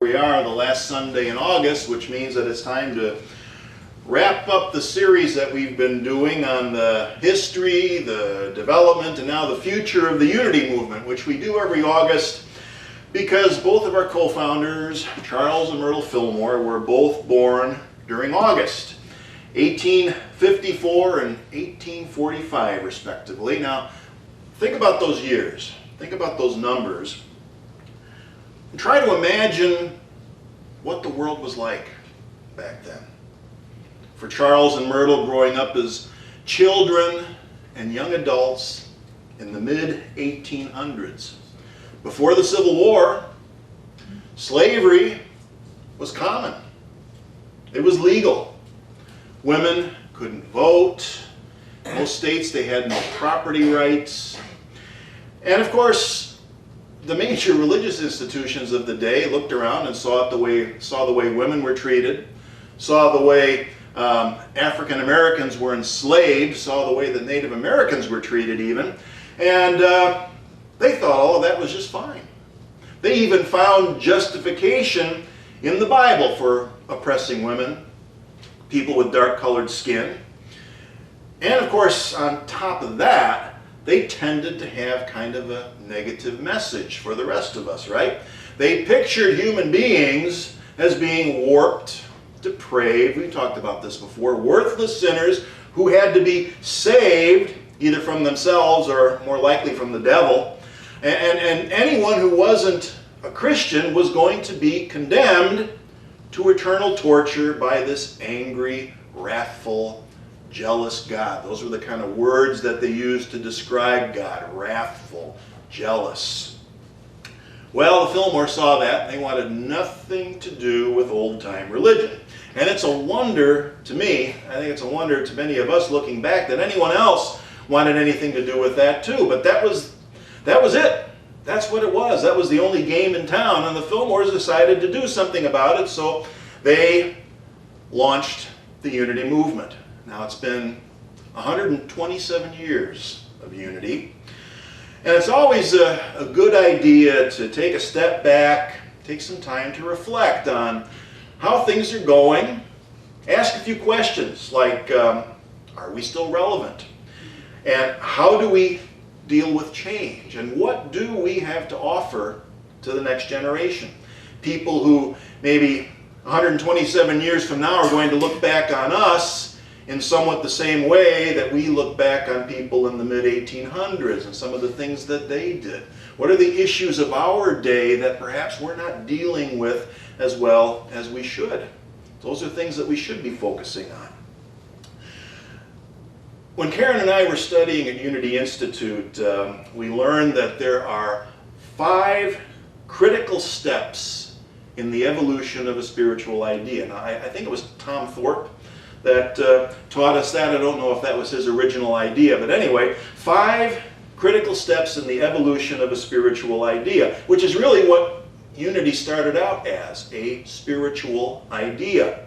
We are the last Sunday in August, which means that it's time to wrap up the series that we've been doing on the history, the development, and now the future of the Unity movement, which we do every August because both of our co-founders, Charles and Myrtle Fillmore, were both born during August, 1854 and 1845 respectively. Now, think about those years, think about those numbers, and try to imagine what the world was like back then. For Charles and Myrtle, growing up as children and young adults in the mid-1800s. Before the Civil War, slavery was common. It was legal. Women couldn't vote. In most states, they had no property rights. And of course, the major religious institutions of the day looked around and saw the way women were treated, saw the way African Americans were enslaved, saw the way that Native Americans were treated even, and they thought all of that was just fine. They even found justification in the Bible for oppressing women, people with dark-colored skin. And of course, on top of that, they tended to have kind of a negative message for the rest of us, right? They pictured human beings as being warped, depraved, we talked about this before, worthless sinners who had to be saved either from themselves or more likely from the devil. And anyone who wasn't a Christian was going to be condemned to eternal torture by this angry, wrathful, jealous God. Those were the kind of words that they used to describe God: wrathful, jealous. Well, the Fillmore saw that, and they wanted nothing to do with old-time religion. And it's a wonder to me, I think it's a wonder to many of us looking back, that anyone else wanted anything to do with that too. But that was it. That's what it was. That was the only game in town, and the Fillmores decided to do something about it, so they launched the Unity movement. Now, it's been 127 years of Unity, and it's always a good idea to take a step back, take some time to reflect on how things are going, ask a few questions like, are we still relevant? And how do we deal with change? And what do we have to offer to the next generation? People who maybe 127 years from now are going to look back on us in somewhat the same way that we look back on people in the mid-1800s and some of the things that they did. What are the issues of our day that perhaps we're not dealing with as well as we should? Those are things that we should be focusing on. When Karen and I were studying at Unity Institute, we learned that there are 5 critical steps in the evolution of a spiritual idea. Now, I think it was Tom Thorpe that taught us that. I don't know if that was his original idea, but anyway, 5 critical steps in the evolution of a spiritual idea, which is really what Unity started out as, a spiritual idea.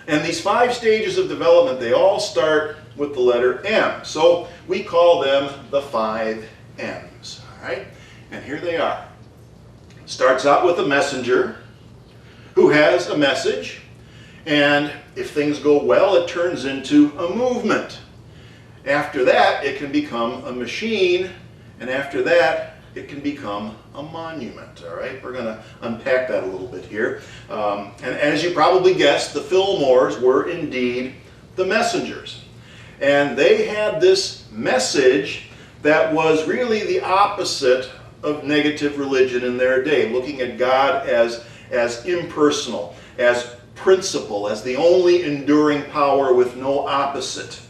And these 5 stages of development, they all start with the letter M. So we call them the 5 M's, all right? And here they are. Starts out with a messenger who has a message, and if things go well, it turns into a movement. After that, it can become a machine, and after that, it can become a monument, all right? We're going to unpack that a little bit here. And as you probably guessed, the Fillmores were indeed the messengers. And they had this message that was really the opposite of negative religion in their day, looking at God as impersonal, as principle, as the only enduring power with no opposite.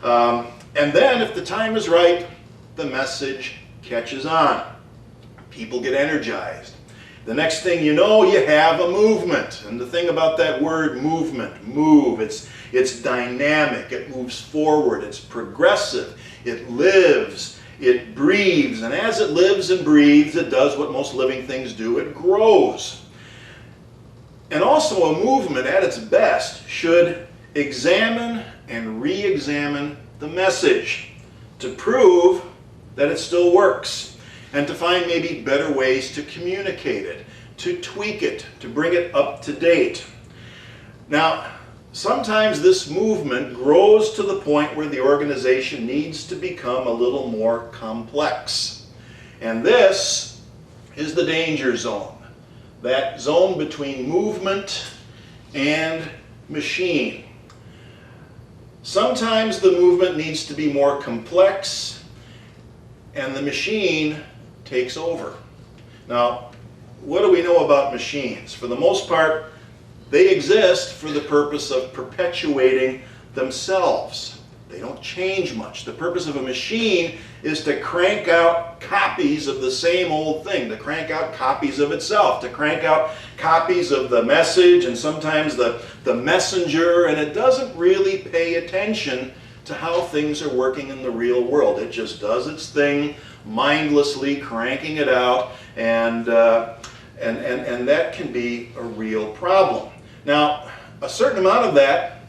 And then, if the time is right, the message catches on. People get energized. The next thing you know, you have a movement. And the thing about that word movement, move, it's dynamic, it moves forward, it's progressive, it lives, it breathes. And as it lives and breathes, it does what most living things do, it grows. And also a movement at its best should examine and re-examine the message to prove that it still works, and to find maybe better ways to communicate it, to tweak it, to bring it up to date. Now, sometimes this movement grows to the point where the organization needs to become a little more complex. And this is the danger zone, that zone between movement and machine. Sometimes the movement needs to be more complex and the machine takes over. Now, what do we know about machines? For the most part, they exist for the purpose of perpetuating themselves. They don't change much. The purpose of a machine is to crank out copies of the same old thing, to crank out copies of itself, to crank out copies of the message and sometimes the messenger, and it doesn't really pay attention to how things are working in the real world. It just does its thing, mindlessly cranking it out, and that can be a real problem. Now, a certain amount of that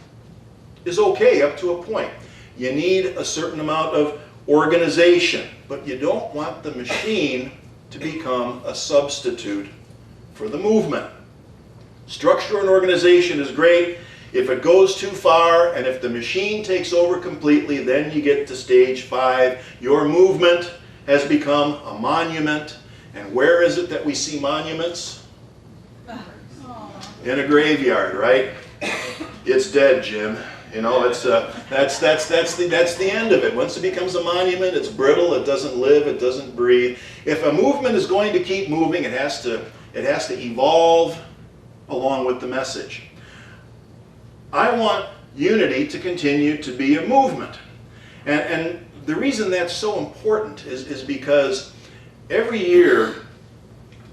is okay up to a point. You need a certain amount of organization, but you don't want the machine to become a substitute for the movement. Structure and organization is great. If it goes too far and if the machine takes over completely, then you get to stage 5. Your movement has become a monument. And where is it that we see monuments? In a graveyard, right? It's dead, Jim. You know, it's that's the end of it. Once it becomes a monument, it's brittle. It doesn't live. It doesn't breathe. If a movement is going to keep moving, it has to evolve along with the message. I want unity to continue to be a movement, and the reason that's so important is because every year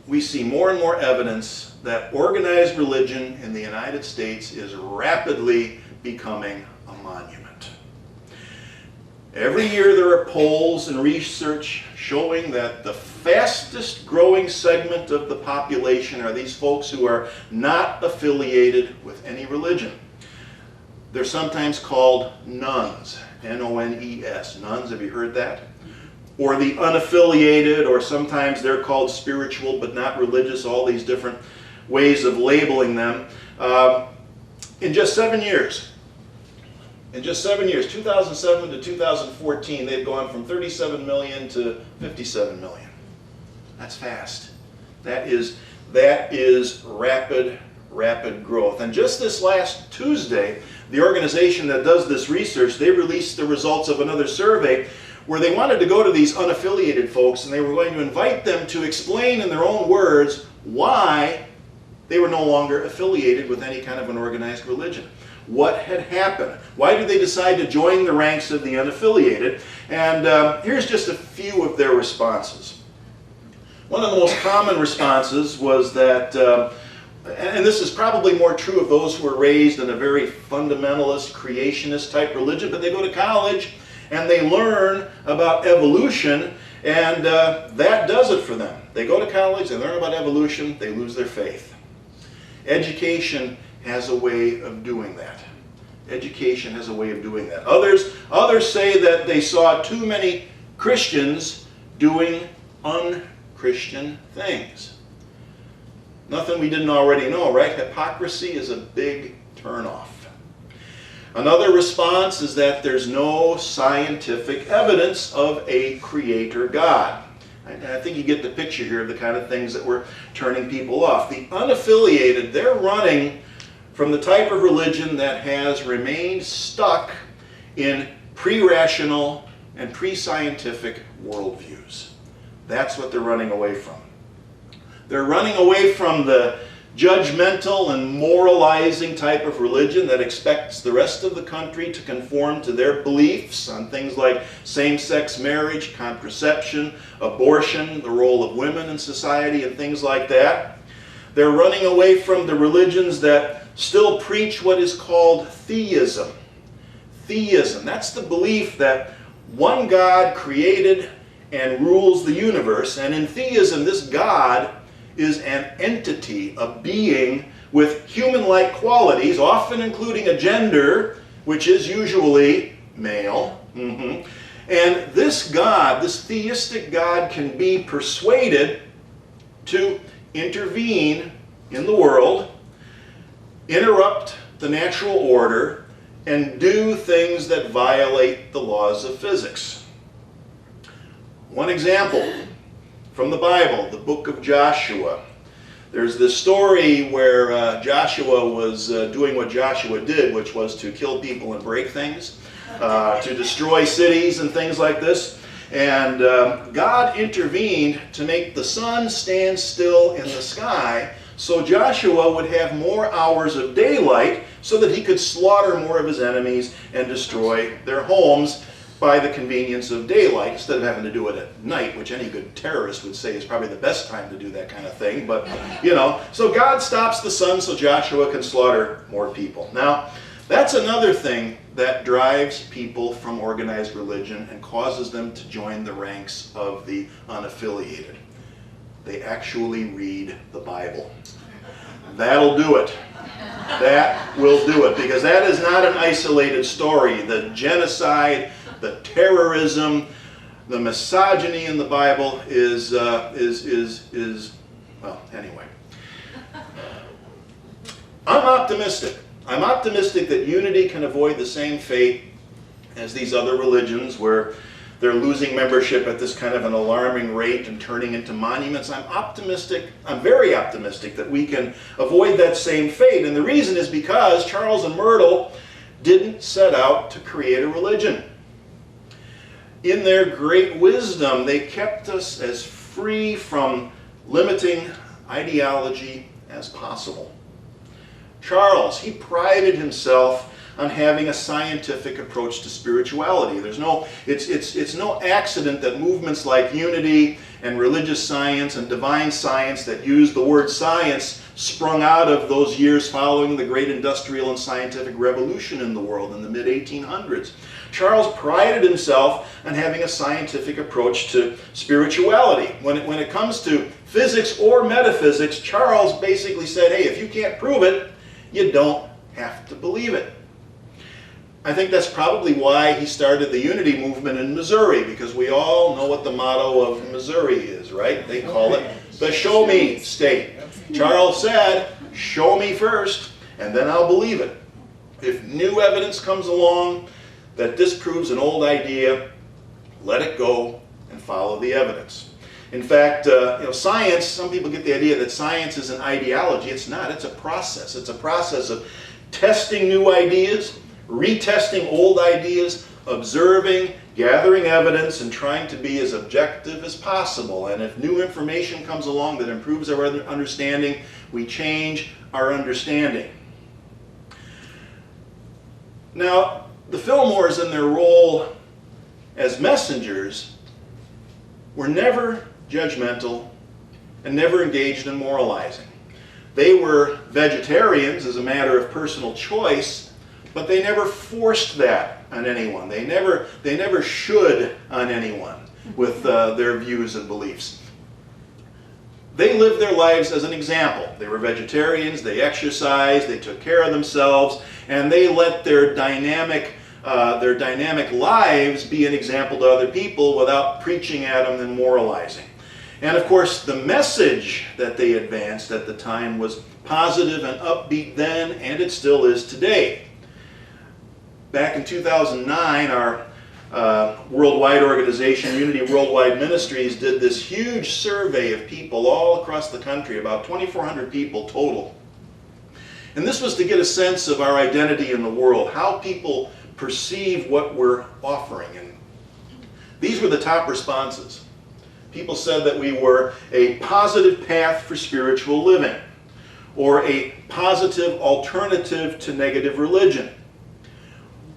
we see more and more evidence that organized religion in the United States is rapidly becoming a monument. Every year there are polls and research showing that the fastest growing segment of the population are these folks who are not affiliated with any religion. They're sometimes called nuns, N-O-N-E-S. Nuns, have you heard that? Or the unaffiliated, or sometimes they're called spiritual but not religious, all these different ways of labeling them. In just 7 years, 2007 to 2014, they've gone from 37 million to 57 million. That's fast. That is rapid growth. And just this last Tuesday, the organization that does this research, they released the results of another survey where they wanted to go to these unaffiliated folks and they were going to invite them to explain in their own words why they were no longer affiliated with any kind of an organized religion. What had happened? Why did they decide to join the ranks of the unaffiliated? And here's just a few of their responses. One of the most common responses was that, and this is probably more true of those who were raised in a very fundamentalist, creationist type religion, but they go to college and they learn about evolution, and that does it for them. They go to college, they learn about evolution, they lose their faith. Education has a way of doing that. Education has a way of doing that. Others say that they saw too many Christians doing un-Christian things. Nothing we didn't already know, right? Hypocrisy is a big turnoff. Another response is that there's no scientific evidence of a creator God. I think you get the picture here of the kind of things that were turning people off. The unaffiliated, they're running from the type of religion that has remained stuck in pre-rational and pre-scientific worldviews. That's what they're running away from. They're running away from the judgmental and moralizing type of religion that expects the rest of the country to conform to their beliefs on things like same-sex marriage, contraception, abortion, the role of women in society, and things like that. They're running away from the religions that still preach what is called theism. Theism, that's the belief that one God created and rules the universe, and in theism, this God is an entity, a being with human-like qualities, often including a gender, which is usually male. And this God, this theistic God, can be persuaded to intervene in the world, interrupt the natural order, and do things that violate the laws of physics. One example from the Bible, the book of Joshua. There's this story where Joshua was doing what Joshua did, which was to kill people and break things, to destroy cities and things like this. And God intervened to make the sun stand still in the sky so Joshua would have more hours of daylight so that he could slaughter more of his enemies and destroy their homes by the convenience of daylight instead of having to do it at night, which any good terrorist would say is probably the best time to do that kind of thing. But, you know, so God stops the sun so Joshua can slaughter more people. Now, that's another thing that drives people from organized religion and causes them to join the ranks of the unaffiliated. They actually read the Bible. That'll do it. That will do it, because that is not an isolated story. The genocide, the terrorism, the misogyny in the Bible is well, anyway. I'm optimistic. I'm optimistic that unity can avoid the same fate as these other religions where they're losing membership at this kind of an alarming rate and turning into monuments. I'm optimistic, I'm very optimistic that we can avoid that same fate. And the reason is because Charles and Myrtle didn't set out to create a religion. In their great wisdom, they kept us as free from limiting ideology as possible. Charles, he prided himself on having a scientific approach to spirituality. It's no accident that movements like unity and religious science and divine science that use the word science sprung out of those years following the great industrial and scientific revolution in the world in the mid-1800s. Charles prided himself on having a scientific approach to spirituality. When it comes to physics or metaphysics, Charles basically said, hey, if you can't prove it, you don't have to believe it. I think that's probably why he started the Unity movement in Missouri, because we all know what the motto of Missouri is, right? They call it the show me state. Charles said, show me first, and then I'll believe it. If new evidence comes along that disproves an old idea, let it go and follow the evidence. In fact, science, some people get the idea that science is an ideology. It's not. It's a process. It's a process of testing new ideas, retesting old ideas, observing, gathering evidence, and trying to be as objective as possible. And if new information comes along that improves our understanding, we change our understanding. Now, the Fillmores, in their role as messengers, were never judgmental and never engaged in moralizing. They were vegetarians as a matter of personal choice, but they never forced that on anyone. They never should on anyone with their views and beliefs. They lived their lives as an example. They were vegetarians, they exercised, they took care of themselves, and they let their dynamic lives be an example to other people without preaching at them and moralizing. And of course, the message that they advanced at the time was positive and upbeat then, and it still is today. Back in 2009, our worldwide organization, Unity Worldwide Ministries, did this huge survey of people all across the country, about 2,400 people total. And this was to get a sense of our identity in the world, how people perceive what we're offering. And these were the top responses. People said that we were a positive path for spiritual living, or a positive alternative to negative religion.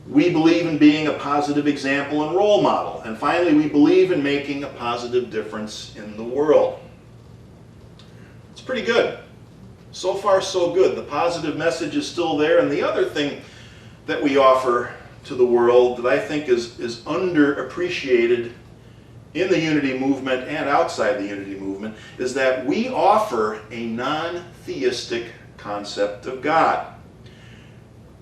We believe in being a positive example and role model. And finally, we believe in making a positive difference in the world. It's pretty good. So far, so good. The positive message is still there. And the other thing that we offer to the world that I think is underappreciated in the Unity movement and outside the Unity movement is that we offer a non-theistic concept of God.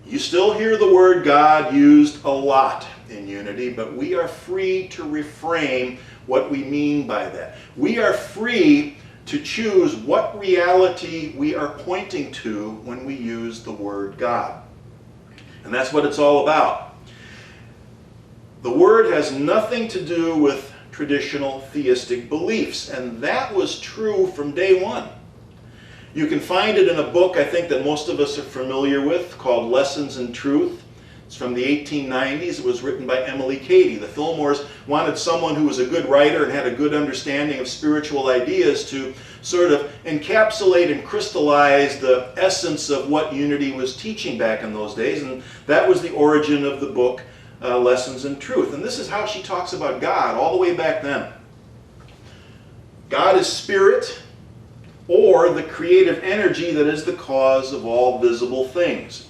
You still hear the word God used a lot in Unity, but we are free to reframe what we mean by that. We are free to choose what reality we are pointing to when we use the word God. And that's what it's all about. The word has nothing to do with traditional theistic beliefs, and that was true from day one. You can find it in a book I think that most of us are familiar with called Lessons in Truth. It's from the 1890s. It was written by Emily Cady. The Fillmores wanted someone who was a good writer and had a good understanding of spiritual ideas to sort of encapsulate and crystallize the essence of what Unity was teaching back in those days, and that was the origin of the book Lessons in Truth. And this is how she talks about God all the way back then. God is spirit, or the creative energy that is the cause of all visible things.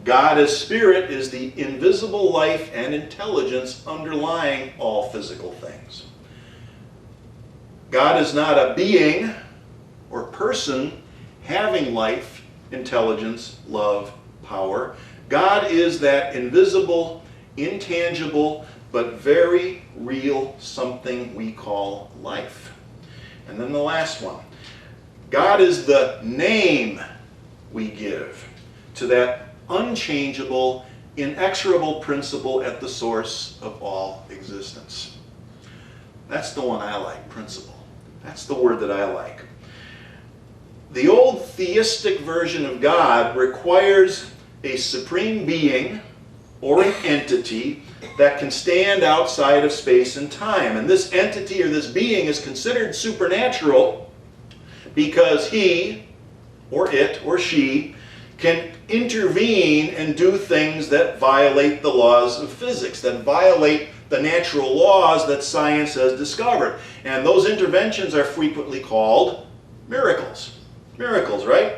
God as spirit is the invisible life and intelligence underlying all physical things. God is not a being or person having life, intelligence, love, power. God is that invisible, intangible, but very real something we call life. And then the last one. God is the name we give to that unchangeable, inexorable principle at the source of all existence. That's the one I like, principle. That's the word that I like. The old theistic version of God requires a supreme being or an entity that can stand outside of space and time. And this entity or this being is considered supernatural because he, or it, or she, can intervene and do things that violate the laws of physics, that violate the natural laws that science has discovered. And those interventions are frequently called miracles. Miracles, right?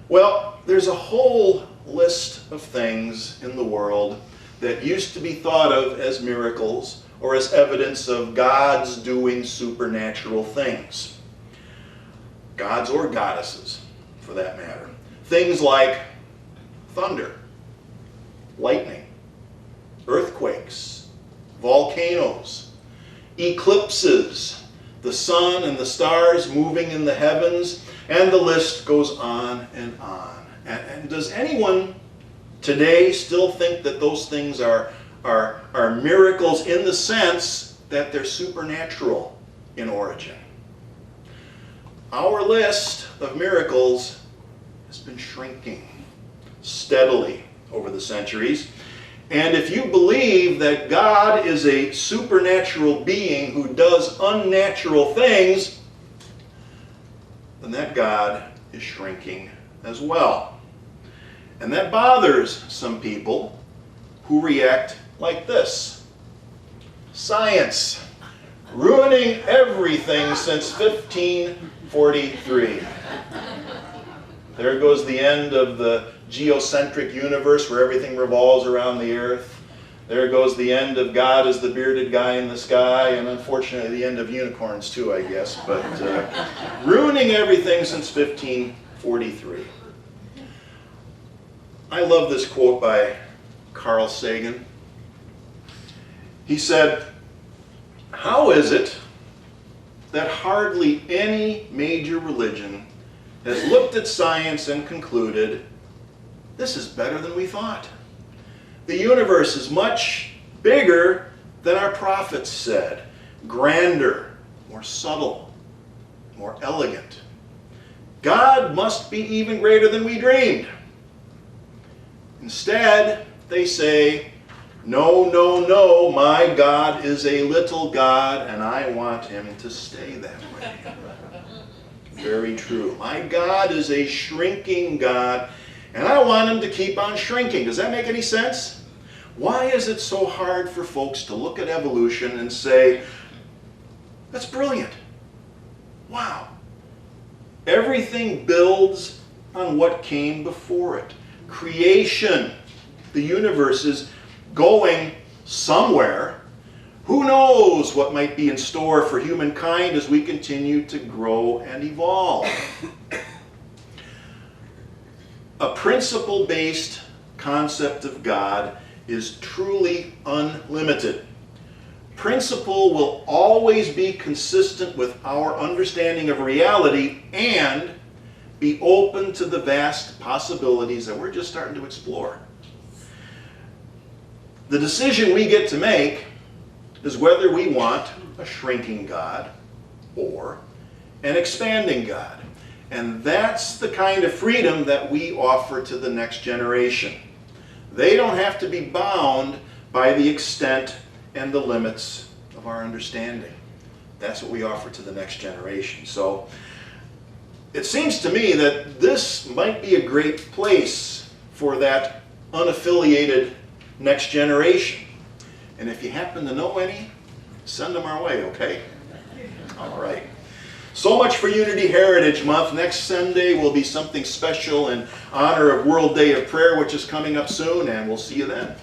Well, there's a whole list of things in the world that used to be thought of as miracles or as evidence of God's doing supernatural things. Gods or goddesses, for that matter. Things like thunder, lightning, earthquakes, volcanoes, eclipses, the sun and the stars moving in the heavens, and the list goes on and on. And does anyone today still think that those things are miracles in the sense that they're supernatural in origin? Our list of miracles has been shrinking steadily over the centuries. And if you believe that God is a supernatural being who does unnatural things, then that God is shrinking as well. And that bothers some people who react like this. Science, ruining everything since 1543. There goes the end of the geocentric universe where everything revolves around the earth. There goes the end of God as the bearded guy in the sky, and unfortunately the end of unicorns too, I guess. But ruining everything since 1543. I love this quote by Carl Sagan. He said, "How is it that hardly any major religion has looked at science and concluded, this is better than we thought. The universe is much bigger than our prophets said, grander, more subtle, more elegant. God must be even greater than we dreamed." Instead, they say, "No, no, no, my God is a little God, and I want him to stay that way." Very true. My God is a shrinking God, and I want him to keep on shrinking. Does that make any sense? Why is it so hard for folks to look at evolution and say, that's brilliant. Wow. Everything builds on what came before it. Creation, the universe is going somewhere. Who knows what might be in store for humankind as we continue to grow and evolve? A principle-based concept of God is truly unlimited. principle will always be consistent with our understanding of reality and be open to the vast possibilities that we're just starting to explore. The decision we get to make is whether we want a shrinking God or an expanding God. And that's the kind of freedom that we offer to the next generation. They don't have to be bound by the extent and the limits of our understanding. That's what we offer to the next generation. So it seems to me that this might be a great place for that unaffiliated next generation. And if you happen to know any, send them our way, okay? All right. So much for Unity Heritage Month. Next Sunday will be something special in honor of World Day of Prayer, which is coming up soon, and we'll see you then.